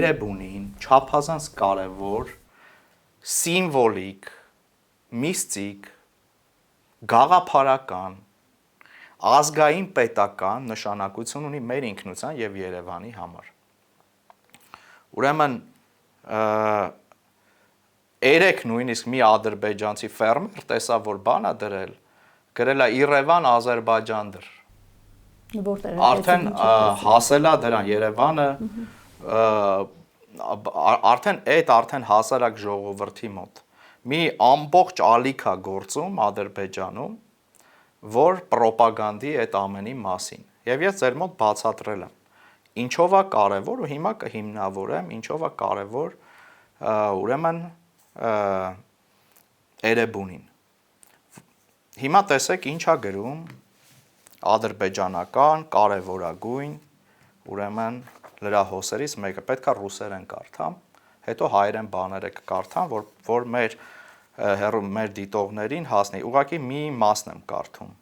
Էրեբունին չափազանց կարևոր սիմվոլիկ, միստիկ, գաղափարական, ազգային պետական նշանակություն ունի մեր ինքնության եւ Երևանի համար։ Ուրեմն երեք նույնիսկ մի ադրբեջանցի ֆերմեր տեսավ, որ բան է դրել, գրել է Երևան Ադրբեջանդր։ Որտեղ արդեն հասել է դրան Երևանը, արդեն հասարակ ժողովրդի մոտ մի ամբողջ ալիք է գործում Ադրբեջանում, որ պրոպագանդի այդ ամենի մասին։ Եվ ես ձեր մոտ բացատրել եմ, ինչով է կարևոր ու հիմա կհիմնավորեմ, ինչով է կարևոր ուրեմն Էրեբունին։ Հիմա տեսեք ինչ է գրում ադրբեջանական կարևորագույն ուրեմն լրահոսերից մեկը, պետք է ռուսերեն կարդամ, հետո հայերեն բաները կկարդամ, որ մեր դիտողներին հասնի, ուղղակի մի մասն եմ կարդում։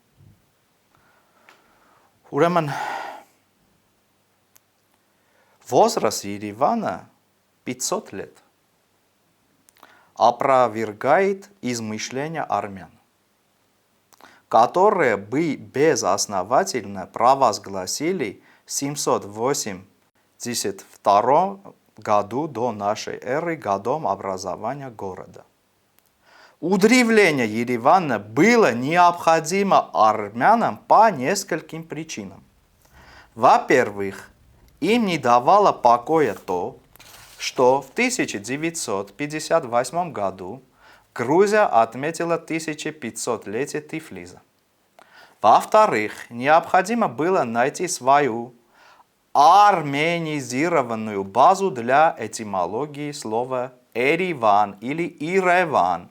Ուրեմն возраст Еревана 500 лет. Опровергает измышления армян, которые бы безосновательно провозгласили в 782 году до нашей эры годом образования города. Удревление Еревана было необходимо армянам по нескольким причинам. Во-первых, им не давало покоя то, что в 1958 году Грузия отметила 1500-летие Тифлиса. Во-вторых, необходимо было найти свою арменизированную базу для этимологии слова «Эриван» или «Иреван».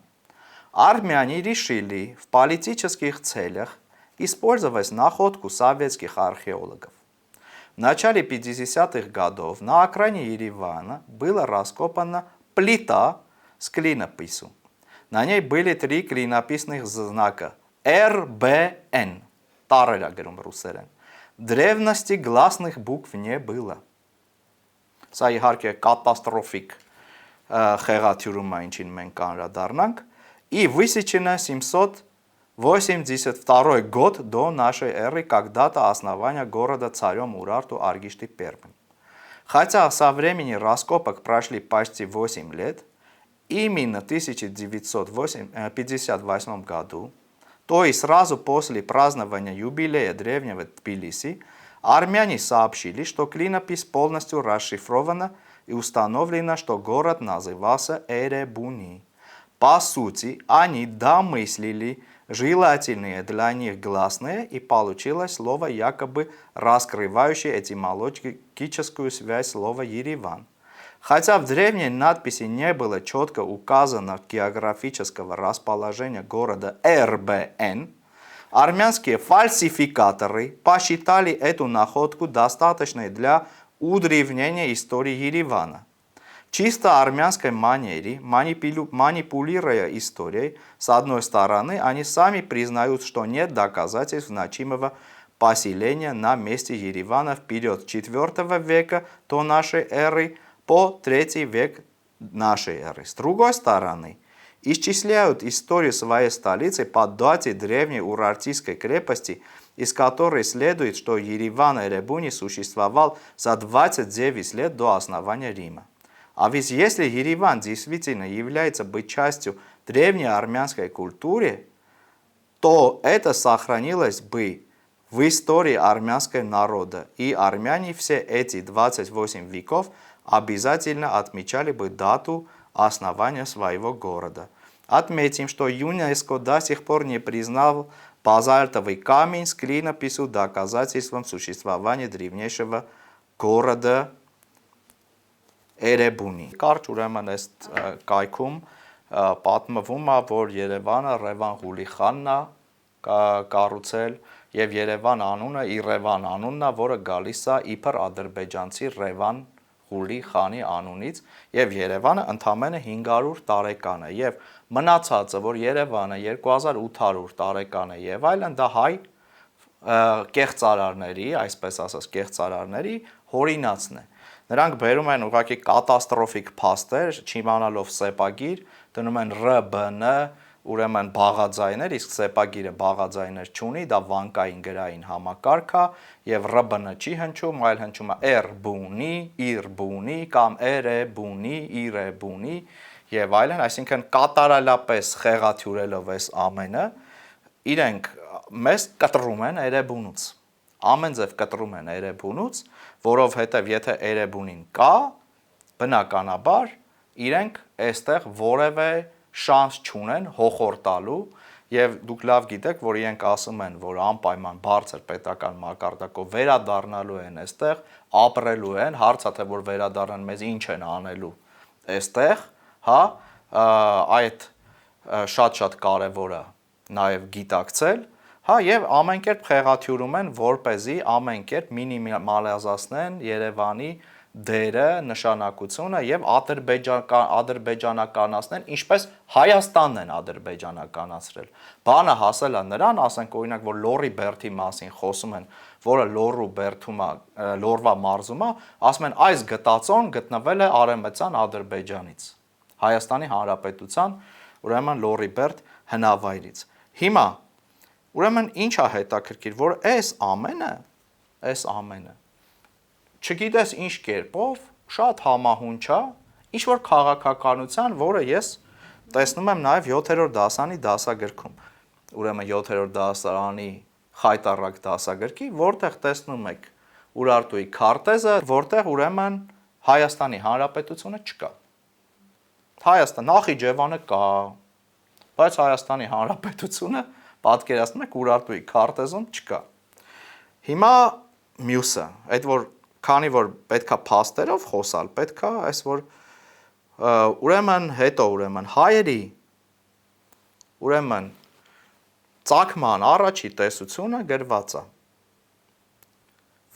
Армяне решили в политических целях использовать находку советских археологов. В начале 50-х годов на окраине Еревана была раскопана плита с клинописью. На ней были 3 клинописных знака РБН. В древности гласных букв не было. Սա իհարկե կատաստրոֆիկ խեղաթյուրում է, ինչին մենք անդրադառնանք, и высечено 782 год до нашей эры, как дата основания города царем Урарту Аргишты I. Хотя со времени раскопок прошли почти 8 лет, именно в 1958 году, то есть сразу после празднования юбилея древнего Тбилиси, армяне сообщили, что клинопись полностью расшифрована и установлено, что город назывался Эребуни. По сути, они домыслили желательные для них гласные, и получилось слово, якобы раскрывающее этимологическую связь слова «Ереван». Хотя в древней надписи не было четко указано географического расположения города РБН, армянские фальсификаторы посчитали эту находку достаточной для удревнения истории Еревана. Чисто армянской манере, манипулируя историей, с одной стороны, они сами признают, что нет доказательств значимого поселения на месте Еревана в период IV века до нашей эры по III век нашей эры. С другой стороны, исчисляют историю своей столицы по дате древней Урартийской крепости, из которой следует, что Ереван Эребуни существовал за 29 лет до основания Рима. А ведь если Ереван действительно является быть частью древней армянской культуры, то это сохранилось бы в истории армянского народа, и армяне все эти 28 веков обязательно отмечали бы дату основания своего города. Отметим, что ЮНЕСКО до сих пор не признал базальтовый камень с клинописью доказательством существования древнейшего города Էրեբունի։ Կարճ ուրեմն այս կայքում պատմվում է, որ Երևանը Ռևան Ղուլի խանն է կառուցել եւ Երևան անունը Իրևան անունն է, որը գալիս է իբր ադրբեջանցի Ռևան Ղուլի խանի անունից եւ Երևանը ընդամենը 500 տարեկան է եւ մնացածը, որ Երևանը 2800 տարեկան է եւ այլն, դա հայ կեղծարարների, այսպես ասած կեղծարարների հորինացն է։ Նրանք բերում են ուղղակի կատաստրոֆիկ փաստեր, չիմանալով սեպագիր, դնում են ՌԲՆ, ուրեմն բաղաձայներ, իսկ սեպագիրը բաղաձայներ չունի, դա վանկային գրային համակարգ է եւ ՌԲՆ չի հնչում, այլ հնչում է ՌԲՈՒՆԻ, ԻՌԲՈՒՆԻ կամ ԵՐԵԲՈՒՆԻ, ԻՌԵԲՈՒՆԻ եւ այլն, այսինքն կատարալապես խեղաթյուրելով այս ամենը, իրենք մեզ կտրում են Էրեբունուց։ Ամեն ձև կտրում են Էրեբունուց, որովհետև եթե Էրեբունին կա, բնականաբար իրենք այստեղ որևէ շանս չունեն հոխորտալու եւ դուք լավ գիտեք, որ իրենք ասում են, որ անպայման բարձր պետական մակարդակով վերադառնալու են այստեղ, ապրելու են, հարցը թե որ վերադառնան մեզ ինչ են անելու այստեղ, հա, այդ շատ-շատ կարևոր է նաեւ գիտակցել, հա, եւ ամեն կերպ խեղաթյուրում են, որպեսզի ամեն կերպ մինիմալիզացնեն Երևանի դերը, նշանակությունը եւ ադրբեջանականացնեն, ինչպես Հայաստանն են ադրբեջանականացրել։ Բանը հասել է նրան, ասենք օրինակ, որ Լոռի Բերդի մասին խոսում են, որը Լոռու Բերդում է, Լոռվա մարզում է, ասում են այս գտածոն գտնվել է Արևմտյան Ադրբեջանից, Հայաստանի Հանրապետության, ուրեմն Լոռի Բերդ հնավայրից։ Հիմա ուրեմն ինչ է հետաքրքիր, որ այս ամենը չգիտես ինչ կերպով շատ համահունչ է, ինչ որ քաղաքականության, որը ես տեսնում եմ նաև 7-րդ դասարանի դասագրքում։ Ուրեմն 7-րդ դասարանի խայտառակ դասագրքի, որտեղ տեսնում եք Ուրարտուի քարտեզը, որտեղ ուրեմն Հայաստանի Հանրապետությունը չկա։ Նախիջևանը կա, բայց Հայաստանի Հանրապետությունը պատկերացնում եք Ուրարտուի քարտեզում չկա։ Հիմա մյուսը, այդ որ քանի որ պետքա փաստերով խոսալ, պետքա այս որ ուրեմն հայերի ուրեմն ծագման առաջի տեսությունը գրված է,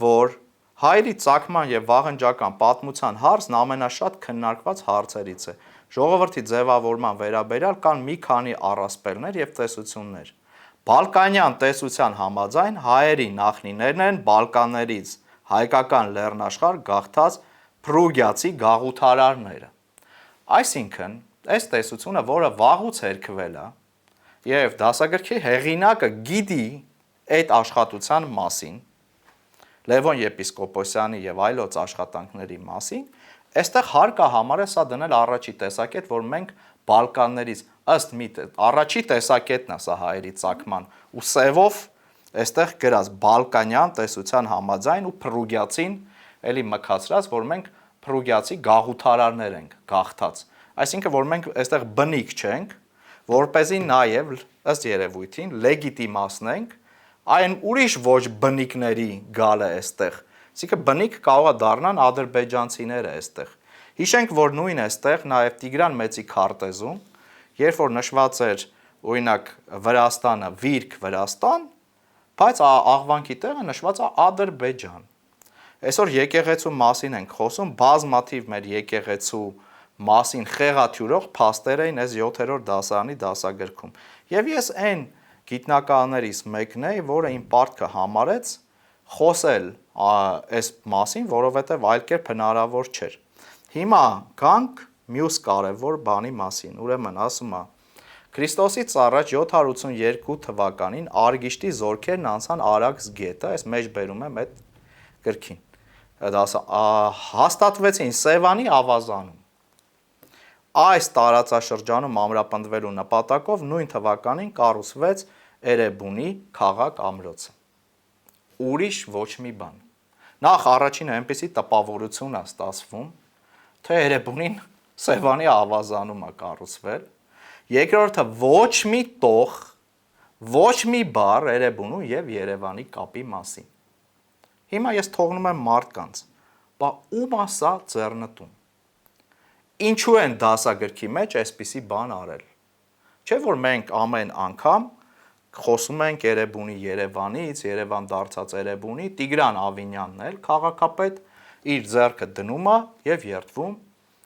որ հայերի ծագման եւ վաղնջական պատմության հարցն ամենաշատ քննարկված հարցերից է։ Ժողովրդի ձևավորման վերաբերյալ կան մի քանի առասպելներ եւ տեսություններ։ Բալկանյան տեսության համաձայն հայերի նախնիներն են Բալկաններից հայկական լեռնաշխարհ գաղթած փրուգիացի գաղութարարները։ Այսինքն, այս տեսությունը, որը վաղուց հերքվել է, եւ դասագրքի հեղինակը գիտի այդ աշխատության մասին, Լևոն եպիսկոպոսյանի եւ այլոց աշխատանքների մասին, այստեղ հարկ է համարել սա դնել առաջի տեսակետ, որ մենք Բալկաններից ըստ միտը առաջի տեսակետն է սա հայերի ծագման ու սևով այստեղ գրած բալկանյան տեսության համաձայն ու փրուգիացին էլի մքացրած, որ մենք փրուգիացի գաղութարարներ ենք գաղթած։ Այսինքն որ մենք այստեղ բնիկ չենք, որպեսզի նաև ըստ երևույթին լեգիտիմացնենք այն ուրիշ ոչ բնիկների գալը այստեղ։ Այսինքն բնիկ կարող է դառնան ադրբեջանցիները այստեղ։ Հիշենք, որ նույն այստեղ նաև Տիգրան Մեծի քարտեզում, երբ որ նշված էր օրինակ Վրաստանը, Վիրք Վրաստան, բայց աղվանքի տեղը նշված է Ադրբեջան։ Այսօր եկեղեցու մասին ենք խոսում, բազմաթիվ մեր եկեղեցու մասին խեղաթյուրող փաստեր էին այս 7-րդ դասարանի դասագրքում։ Եվ ես այն գիտնականներից մեկն էի, որը իմ պարտքը համարեց խոսել այս մասին, որովհետև այլ կերպ հնարավոր չէր։ Հիմա գանք մյուս կարևոր բանի մասին։ Ուրեմն ասում է Քրիստոսից առաջ 782 թվականին Արգիշտի զորքերն անցան Արաքս գետը, այս մեջ բերում եմ այդ գրքին։ Հաստատվեցին Սևանի ավազանում։ Այս տարածաշրջանում ամրապնդվելու նպատակով նույն թվականին կառուցվեց Էրեբունի քաղաք ամրոցը։ Ուրիշ ոչ մի բան։ Նախ առաջինը այնպեսի տպավորություն է ստացվում, թե Էրեբունին Սևանի ավազանում է կառուցվել։ Երկրորդը ոչ մի տող, ոչ մի բառ Էրեբունու եւ Երևանի կապի մասին։ Հիմա ես թողնում եմ մարդկանց, բա ում ասա ձեռնտուն։ Ինչու են դասագրքի մեջ այսպիսի բան արել։ Չէ՞ որ մենք ամեն անգամ խոսում ենք Էրեբունի Երևանից, Երևան դարձած Էրեբունի, Տիգրան Ավինյանն էլ քաղաքապետ իր ձեռքը դնում է եւ երդվում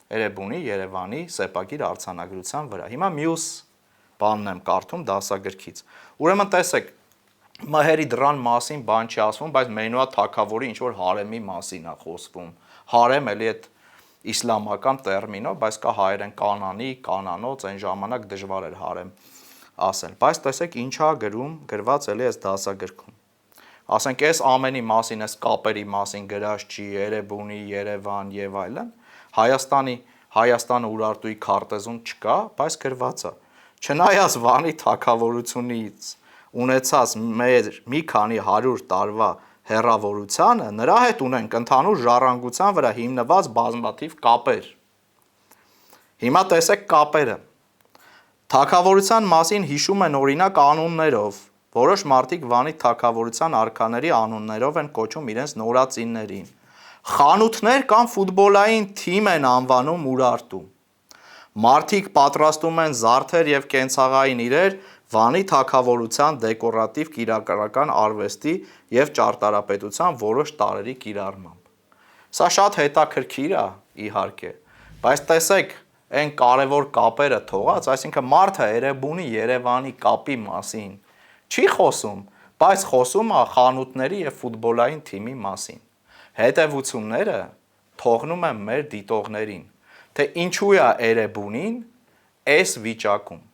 Էրեբունի Երևանի սեպագիր արձանագրության վրա։ Հիմա մյուս բանն եմ կարդում դասագրքից։ Ուրեմն տեսեք, մահերի դրան մասին բան չի ասվում, բայց Մենուա թագավորի ինչ որ հարեմի մասին է խոսվում, հարեմ էլի այդ իսլամական տերմինով, բայց կա հայերեն կանանի, կանանոց, այն ժամանակ դժվար էր հարեմ ասել։ Բայց տեսեք ինչա գրված էլի այս դասագրքում։ Ասենք այս ամենի մասին, այս կապերի մասին գրած չի Երևանի, Երևան եւ այլն, Հայաստանը Ուրարտուի քարտեզում չկա, բայց գրված է։ Չնայած Վանի թագավորությունից ունեցած մեր մի քանի 100 տարվա հեռավորությանը, նրա հետ ունենք ընդհանուր ժառանգության վրա հիմնված բազմաթիվ կապեր։ Հիմա տեսեք կապերը։ Թագավորության մասին հիշում են օրինակ անուններով։ Որոշ մարդիկ Վանի թագավորության արքաների անուններով են կոչում իրենց նորածիններին։ Խանութներ կամ ֆուտբոլային թիմ են անվանում Ուրարտու։ Մարդիկ պատրաստում են զարդեր եւ կենցաղային իրեր Վանի թագավորության դեկորատիվ կիրառական արվեստի եւ ճարտարապետության որոշ տարրերի կիրառմամբ։ Սա շատ հետաքրքիր է, իհարկե, բայց տեսեք, այն կարևոր կապերը թողած, այսինքն մարդը Էրեբունի Երևանի կապի մասին չի խոսում, բայց խոսում է խանութների եւ ֆուտբոլային թիմի մասին։ Հետևությունները թողնում են մեր դիտողներին, թե ինչու է Էրեբունին այս վիճակում։